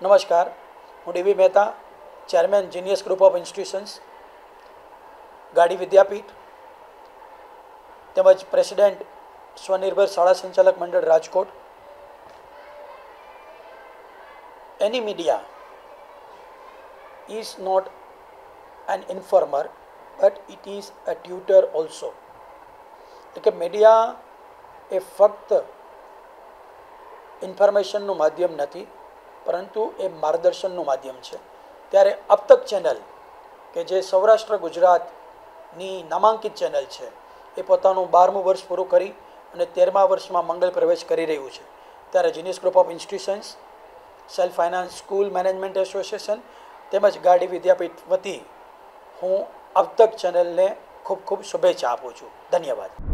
નમસ્કાર, હું ડીવી Mehta, chairman genius group of institutions, ગાડી વિદ્યાપીઠ તેમજ પ્રેસિડેન્ટ સ્વનિર્ભર શાળા સંચાલક મંડળ Rajkot. Any media is not an informer, but it is a tutor also. એટલે કે મીડિયા એ ફક્ત ઇન્ફોર્મેશનનું માધ્યમ નથી, પરંતુ એ માર્ગદર્શનનું માધ્યમ છે. ત્યારે અબ તક ચેનલ કે જે સૌરાષ્ટ્ર ગુજરાતની નામાંકિત ચેનલ છે, એ પોતાનું 12મું વર્ષ પૂરું કરી અને 13મા વર્ષમાં મંગલ પ્રવેશ કરી રહ્યું છે. ત્યારે genius group of institutions, self finance school management association તેમજ ગાડી વિદ્યાપીઠ વતી હું અબ તક ચેનલને ખૂબ ખૂબ શુભેચ્છા આપું છું. ધન્યવાદ.